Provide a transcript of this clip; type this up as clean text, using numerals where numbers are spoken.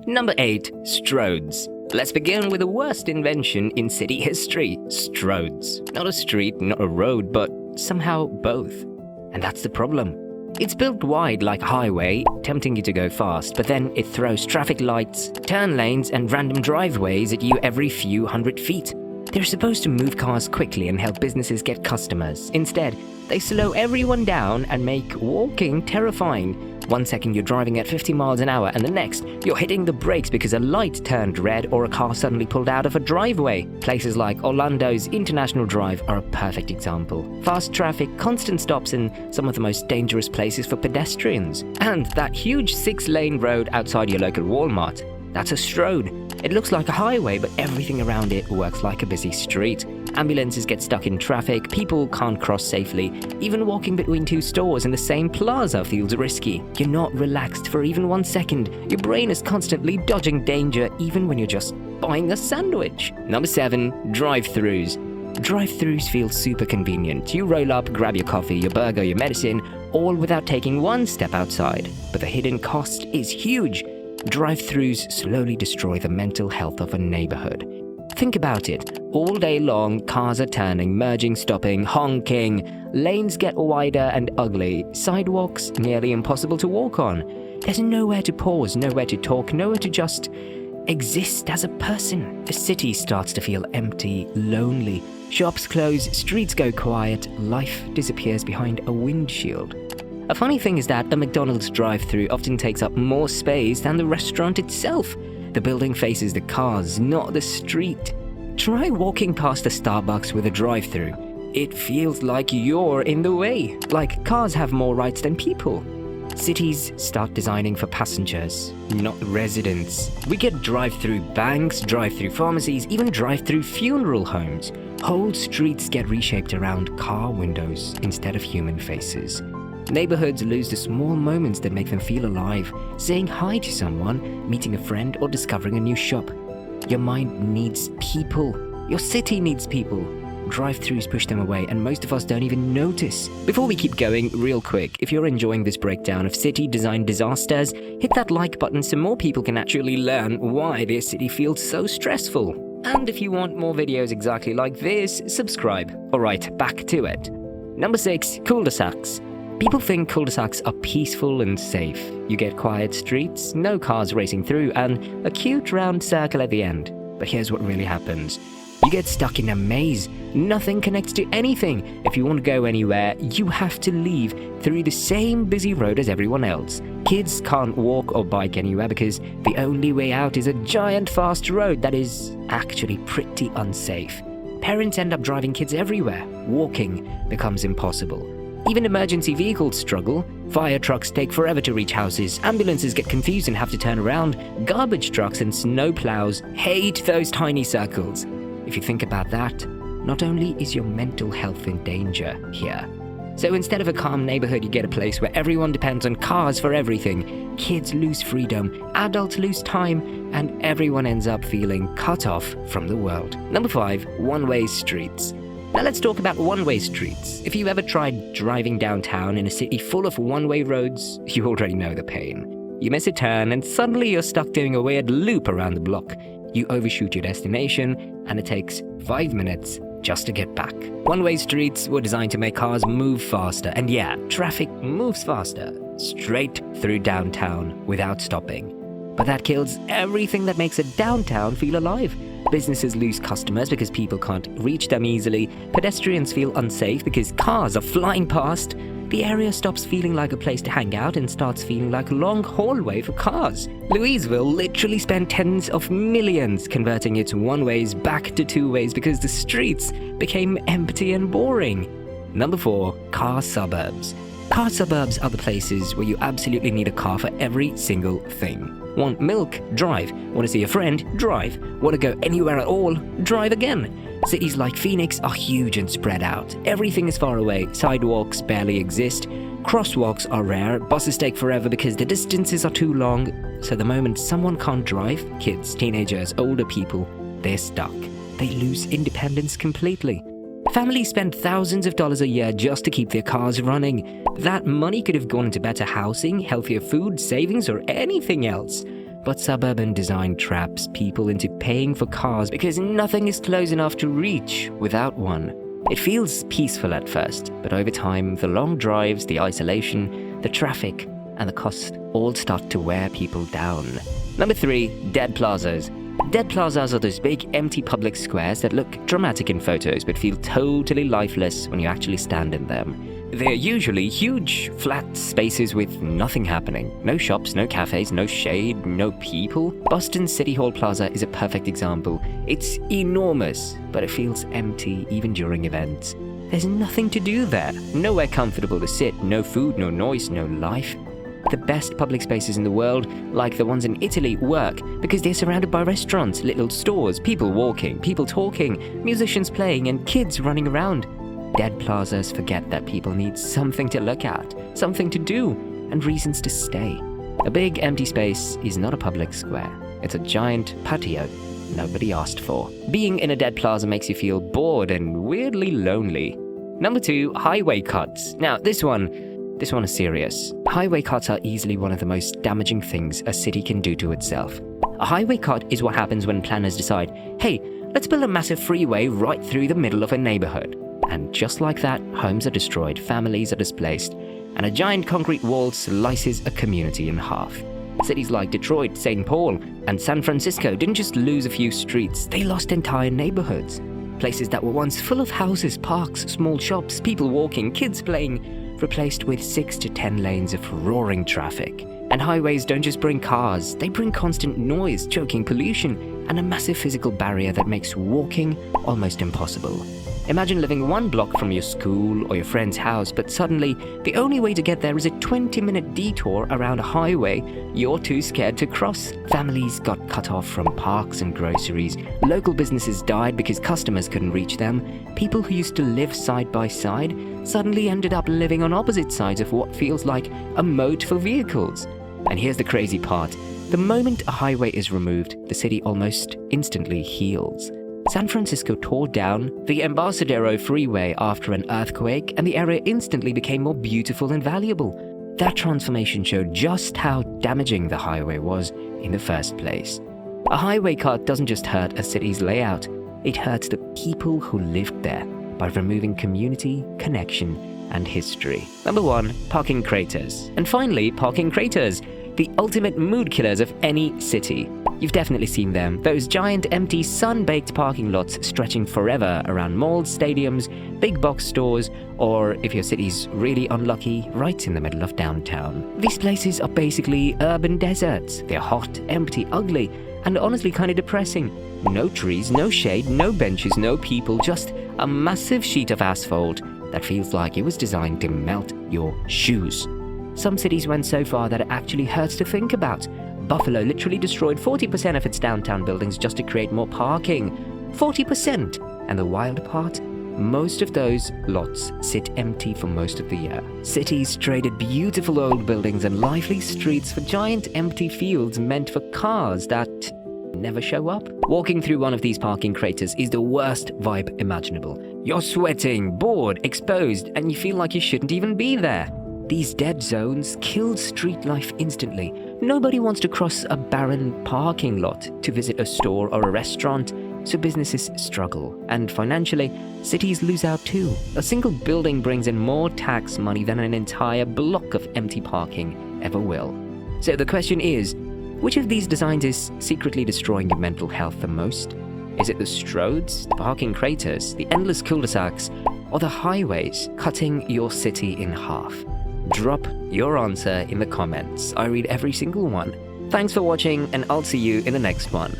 Number 8. Stroads. Let's begin with the worst invention in city history, stroads. Not a street, not a road, but somehow both. And that's the problem. It's built wide like a highway, tempting you to go fast, but then it throws traffic lights, turn lanes, and random driveways at you every few hundred feet. They're supposed to move cars quickly and help businesses get customers. Instead, they slow everyone down and make walking terrifying. 1 second you're driving at 50 miles an hour and the next you're hitting the brakes because a light turned red or a car suddenly pulled out of a driveway. Places like Orlando's International Drive are a perfect example. Fast traffic, constant stops in some of the most dangerous places for pedestrians. And that huge 6-lane road outside your local Walmart, that's a stroad. It looks like a highway, but everything around it works like a busy street. Ambulances get stuck in traffic, people can't cross safely. Even walking between 2 stores in the same plaza feels risky. You're not relaxed for even 1 second. Your brain is constantly dodging danger, even when you're just buying a sandwich. Number 7. Drive-thrus. Drive-thrus feel super convenient. You roll up, grab your coffee, your burger, your medicine, all without taking 1 step outside. But the hidden cost is huge. Drive-thrus slowly destroy the mental health of a neighborhood. Think about it. All day long, cars are turning, merging, stopping, honking. Lanes get wider and ugly. Sidewalks nearly impossible to walk on. There's nowhere to pause, nowhere to talk, nowhere to just exist as a person. The city starts to feel empty, lonely. Shops close, streets go quiet, life disappears behind a windshield. A funny thing is that a McDonald's drive-thru often takes up more space than the restaurant itself. The building faces the cars, not the street. Try walking past a Starbucks with a drive-thru. It feels like you're in the way, like cars have more rights than people. Cities start designing for passengers, not residents. We get drive-thru banks, drive-thru pharmacies, even drive-thru funeral homes. Whole streets get reshaped around car windows instead of human faces. Neighborhoods lose the small moments that make them feel alive. Saying hi to someone, meeting a friend, or discovering a new shop. Your mind needs people. Your city needs people. Drive-thrus push them away, and most of us don't even notice. Before we keep going, real quick, if you're enjoying this breakdown of city design disasters, hit that like button so more people can actually learn why their city feels so stressful. And if you want more videos exactly like this, subscribe. Alright, back to it. Number 6. Cul-de-sacs. People think cul-de-sacs are peaceful and safe. You get quiet streets, no cars racing through, and a cute round circle at the end. But here's what really happens. You get stuck in a maze. Nothing connects to anything. If you want to go anywhere, you have to leave through the same busy road as everyone else. Kids can't walk or bike anywhere because the only way out is a giant fast road that is actually pretty unsafe. Parents end up driving kids everywhere. Walking becomes impossible. Even emergency vehicles struggle. Fire trucks take forever to reach houses. Ambulances get confused and have to turn around. Garbage trucks and snow plows hate those tiny circles. If you think about that, not only is your mental health in danger here. So instead of a calm neighborhood, you get a place where everyone depends on cars for everything. Kids lose freedom, adults lose time, and everyone ends up feeling cut off from the world. Number 5. One-way streets. Now let's talk about one-way streets. If you've ever tried driving downtown in a city full of one-way roads, you already know the pain. You miss a turn and suddenly you're stuck doing a weird loop around the block. You overshoot your destination and it takes 5 minutes just to get back. One-way streets were designed to make cars move faster, and yeah, traffic moves faster, straight through downtown without stopping. But that kills everything that makes a downtown feel alive. Businesses lose customers because people can't reach them easily. Pedestrians feel unsafe because cars are flying past. The area stops feeling like a place to hang out and starts feeling like a long hallway for cars. Louisville literally spent tens of millions converting its one-ways back to two-ways because the streets became empty and boring. Number 4. Car suburbs. Car suburbs are the places where you absolutely need a car for every single thing. Want milk? Drive. Want to see a friend? Drive. Want to go anywhere at all? Drive again. Cities like Phoenix are huge and spread out. Everything is far away. Sidewalks barely exist. Crosswalks are rare. Buses take forever because the distances are too long. So the moment someone can't drive, kids, teenagers, older people, they're stuck. They lose independence completely. Families spend thousands of dollars a year just to keep their cars running. That money could have gone into better housing, healthier food, savings, or anything else. but suburban design traps people into paying for cars because nothing is close enough to reach without one. It feels peaceful at first, but over time, the long drives, the isolation, the traffic, and the cost all start to wear people down. Number 3, dead plazas. Dead plazas are those big, empty public squares that look dramatic in photos but feel totally lifeless when you actually stand in them. They're usually huge, flat spaces with nothing happening. No shops, no cafes, no shade, no people. Boston's City Hall Plaza is a perfect example. It's enormous, but it feels empty even during events. There's nothing to do there. Nowhere comfortable to sit, no food, no noise, no life. The best public spaces in the world, like the ones in Italy, work because they're surrounded by restaurants, little stores, people walking, people talking, musicians playing, and kids running around. Dead plazas forget that people need something to look at, something to do, and reasons to stay. A big empty space is not a public square. It's a giant patio nobody asked for. Being in a dead plaza makes you feel bored and weirdly lonely. Number 2, highway cuts. Now, this one is serious. Highway cuts are easily one of the most damaging things a city can do to itself. A highway cut is what happens when planners decide, hey, let's build a massive freeway right through the middle of a neighborhood. And just like that, homes are destroyed, families are displaced, and a giant concrete wall slices a community in half. Cities like Detroit, St. Paul, and San Francisco didn't just lose a few streets, they lost entire neighborhoods. Places that were once full of houses, parks, small shops, people walking, kids playing, replaced with 6 to 10 lanes of roaring traffic. And highways don't just bring cars, they bring constant noise, choking pollution, and a massive physical barrier that makes walking almost impossible. Imagine living one block from your school or your friend's house, but suddenly the only way to get there is a 20-minute detour around a highway you're too scared to cross. Families got cut off from parks and groceries. Local businesses died because customers couldn't reach them. People who used to live side by side suddenly ended up living on opposite sides of what feels like a moat for vehicles. And here's the crazy part. The moment a highway is removed, the city almost instantly heals. San Francisco tore down the Embarcadero Freeway after an earthquake, and the area instantly became more beautiful and valuable. That transformation showed just how damaging the highway was in the first place. A highway cut doesn't just hurt a city's layout, it hurts the people who lived there by removing community, connection, and history. Number 1, parking craters. And finally, parking craters, the ultimate mood killers of any city. You've definitely seen them, those giant empty sun-baked parking lots stretching forever around malls, stadiums, big box stores, or if your city's really unlucky, right in the middle of downtown. These places are basically urban deserts. They're hot, empty, ugly, and honestly kind of depressing. No trees, no shade, no benches, no people, just a massive sheet of asphalt that feels like it was designed to melt your shoes. Some cities went so far that it actually hurts to think about. Buffalo literally destroyed 40% of its downtown buildings just to create more parking. 40%! And the wild part? Most of those lots sit empty for most of the year. Cities traded beautiful old buildings and lively streets for giant empty fields meant for cars that never show up. Walking through one of these parking craters is the worst vibe imaginable. You're sweating, bored, exposed, and you feel like you shouldn't even be there. These dead zones killed street life instantly. Nobody wants to cross a barren parking lot to visit a store or a restaurant, so businesses struggle. And financially, cities lose out too. A single building brings in more tax money than an entire block of empty parking ever will. So the question is, which of these designs is secretly destroying your mental health the most? Is it the stroads, the parking craters, the endless cul-de-sacs, or the highways cutting your city in half? Drop your answer in the comments. I read every single one. Thanks for watching, and I'll see you in the next one.